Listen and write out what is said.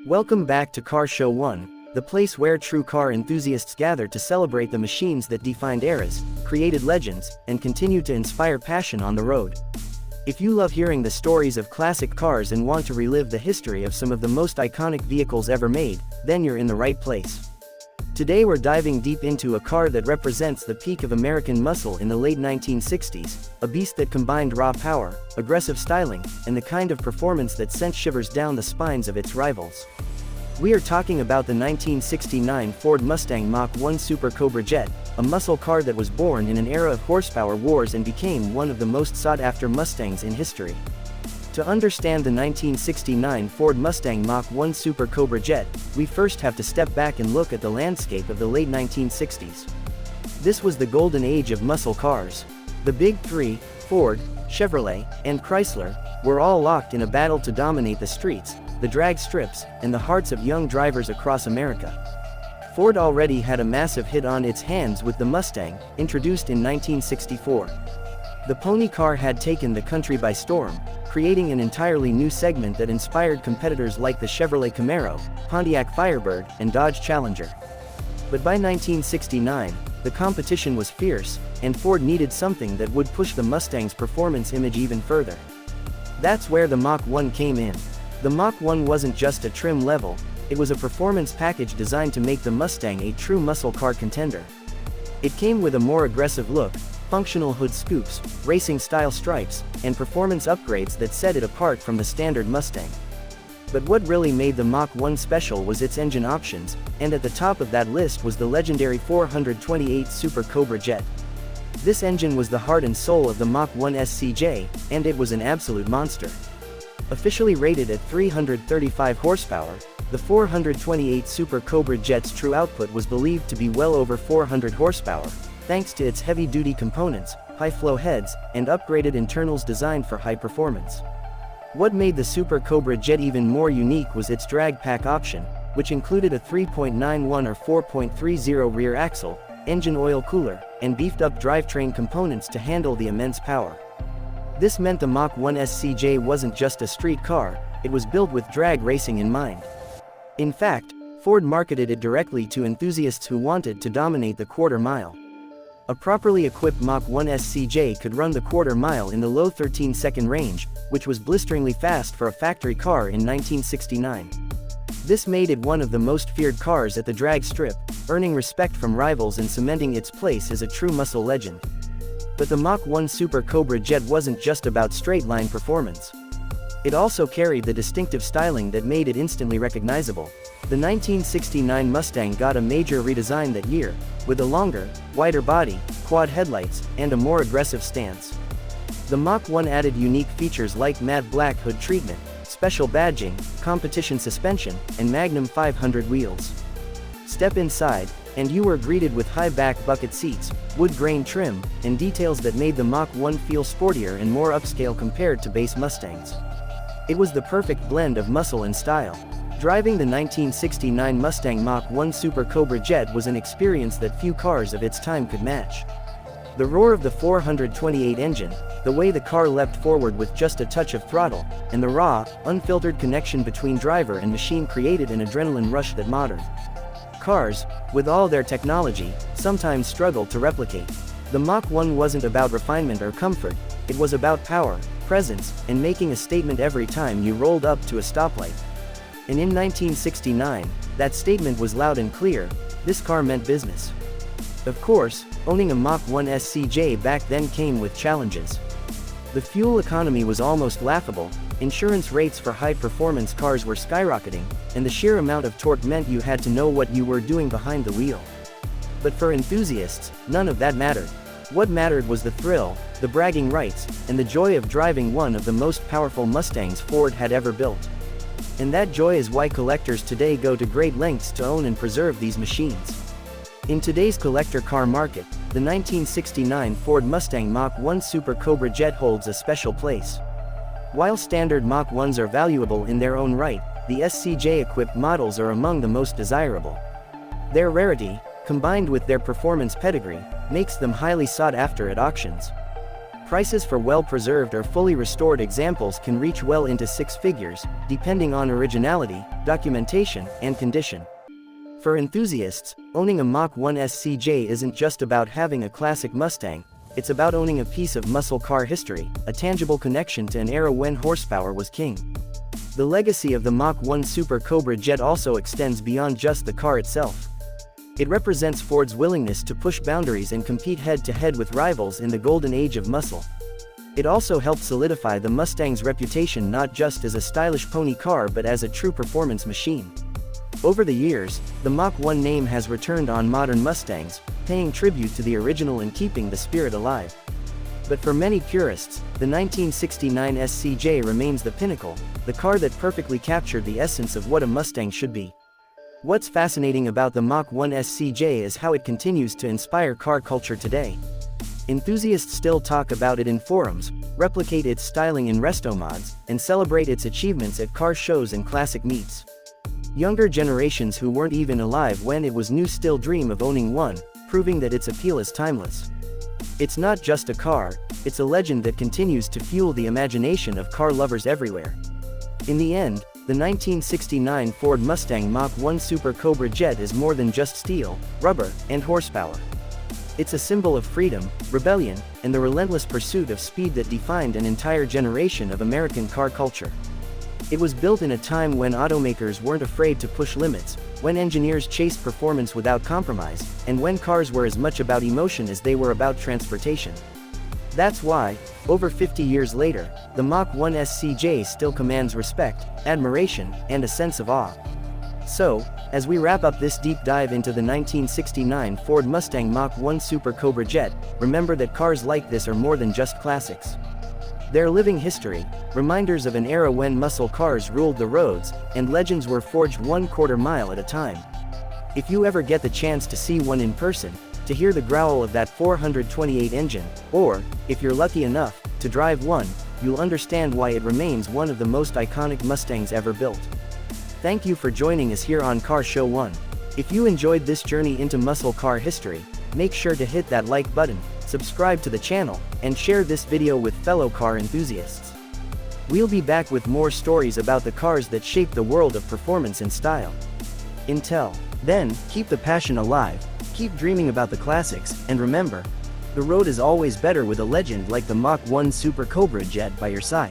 Welcome back to Car Show 1, the place where true car enthusiasts gather to celebrate the machines that defined eras, created legends, and continue to inspire passion on the road. If you love hearing the stories of classic cars and want to relive the history of some of the most iconic vehicles ever made, then you're in the right place. Today we're diving deep into a car that represents the peak of American muscle in the late 1960s, a beast that combined raw power, aggressive styling, and the kind of performance that sent shivers down the spines of its rivals. We are talking about the 1969 Ford Mustang Mach 1 Super Cobra Jet, a muscle car that was born in an era of horsepower wars and became one of the most sought-after Mustangs in history. To understand the 1969 Ford Mustang Mach 1 Super Cobra Jet, we first have to step back and look at the landscape of the late 1960s. This was the golden age of muscle cars. The Big Three, Ford, Chevrolet, and Chrysler, were all locked in a battle to dominate the streets, the drag strips, and the hearts of young drivers across America. Ford already had a massive hit on its hands with the Mustang, introduced in 1964. The pony car had taken the country by storm, creating an entirely new segment that inspired competitors like the Chevrolet Camaro, Pontiac Firebird, and Dodge Challenger. But by 1969, the competition was fierce, and Ford needed something that would push the Mustang's performance image even further. That's where the Mach 1 came in. The Mach 1 wasn't just a trim level, it was a performance package designed to make the Mustang a true muscle car contender. It came with a more aggressive look, functional hood scoops, racing-style stripes, and performance upgrades that set it apart from the standard Mustang. But what really made the Mach 1 special was its engine options, and at the top of that list was the legendary 428 Super Cobra Jet. This engine was the heart and soul of the Mach 1 SCJ, and it was an absolute monster. Officially rated at 335 horsepower, the 428 Super Cobra Jet's true output was believed to be well over 400 horsepower, thanks to its heavy-duty components, high-flow heads, and upgraded internals designed for high performance. What made the Super Cobra Jet even more unique was its drag pack option, which included a 3.91 or 4.30 rear axle, engine oil cooler, and beefed-up drivetrain components to handle the immense power. This meant the Mach 1 SCJ wasn't just a street car, it was built with drag racing in mind. In fact, Ford marketed it directly to enthusiasts who wanted to dominate the quarter mile. A properly equipped Mach 1 SCJ could run the quarter mile in the low 13-second range, which was blisteringly fast for a factory car in 1969. This made it one of the most feared cars at the drag strip, earning respect from rivals and cementing its place as a true muscle legend. But the Mach 1 Super Cobra Jet wasn't just about straight-line performance. It also carried the distinctive styling that made it instantly recognizable. The 1969 Mustang got a major redesign that year, with a longer, wider body, quad headlights, and a more aggressive stance. The Mach 1 added unique features like matte black hood treatment, special badging, competition suspension, and Magnum 500 wheels. Step inside, and you were greeted with high-back bucket seats, wood grain trim, and details that made the Mach 1 feel sportier and more upscale compared to base Mustangs. It was the perfect blend of muscle and style. Driving the 1969 Mustang Mach 1 Super Cobra Jet was an experience that few cars of its time could match. The roar of the 428 engine, the way the car leapt forward with just a touch of throttle, and the raw, unfiltered connection between driver and machine created an adrenaline rush that modern cars, with all their technology, sometimes struggle to replicate. The Mach 1 wasn't about refinement or comfort, it was about power, presence, and making a statement every time you rolled up to a stoplight. And in 1969, that statement was loud and clear: this car meant business. Of course, owning a Mach 1 SCJ back then came with challenges. The fuel economy was almost laughable, insurance rates for high-performance cars were skyrocketing, and the sheer amount of torque meant you had to know what you were doing behind the wheel. But for enthusiasts, none of that mattered. What mattered was the thrill, the bragging rights, and the joy of driving one of the most powerful Mustangs Ford had ever built. And that joy is why collectors today go to great lengths to own and preserve these machines. In today's collector car market, the 1969 Ford Mustang Mach 1 Super Cobra Jet holds a special place. While standard Mach 1s are valuable in their own right, the SCJ-equipped models are among the most desirable. Their rarity, combined with their performance pedigree, makes them highly sought after at auctions. Prices for well-preserved or fully restored examples can reach well into six figures, depending on originality, documentation, and condition. For enthusiasts, owning a Mach 1 SCJ isn't just about having a classic Mustang, it's about owning a piece of muscle car history, a tangible connection to an era when horsepower was king. The legacy of the Mach 1 Super Cobra Jet also extends beyond just the car itself. It represents Ford's willingness to push boundaries and compete head-to-head with rivals in the golden age of muscle. It also helped solidify the Mustang's reputation not just as a stylish pony car but as a true performance machine. Over the years, the Mach 1 name has returned on modern Mustangs, paying tribute to the original and keeping the spirit alive. But for many purists, the 1969 SCJ remains the pinnacle, the car that perfectly captured the essence of what a Mustang should be. What's fascinating about the Mach 1 SCJ is how it continues to inspire car culture today. Enthusiasts still talk about it in forums, replicate its styling in resto mods, and celebrate its achievements at car shows and classic meets. Younger generations who weren't even alive when it was new still dream of owning one, proving that its appeal is timeless. It's not just a car, it's a legend that continues to fuel the imagination of car lovers everywhere. In the end, the 1969 Ford Mustang Mach 1 Super Cobra Jet is more than just steel, rubber, and horsepower. It's a symbol of freedom, rebellion, and the relentless pursuit of speed that defined an entire generation of American car culture. It was built in a time when automakers weren't afraid to push limits, when engineers chased performance without compromise, and when cars were as much about emotion as they were about transportation. That's why, over 50 years later, the Mach 1 SCJ still commands respect, admiration, and a sense of awe. So, as we wrap up this deep dive into the 1969 Ford Mustang Mach 1 Super Cobra Jet, remember that cars like this are more than just classics. They're living history, reminders of an era when muscle cars ruled the roads, and legends were forged 1/4 mile at a time. If you ever get the chance to see one in person, to hear the growl of that 428 engine, or, if you're lucky enough, to drive one, you'll understand why it remains one of the most iconic Mustangs ever built. Thank you for joining us here on Car Show 1. If you enjoyed this journey into muscle car history, make sure to hit that like button, subscribe to the channel, and share this video with fellow car enthusiasts. We'll be back with more stories about the cars that shaped the world of performance and style. Until then, keep the passion alive, keep dreaming about the classics, and remember, the road is always better with a legend like the Mach 1 Super Cobra Jet by your side.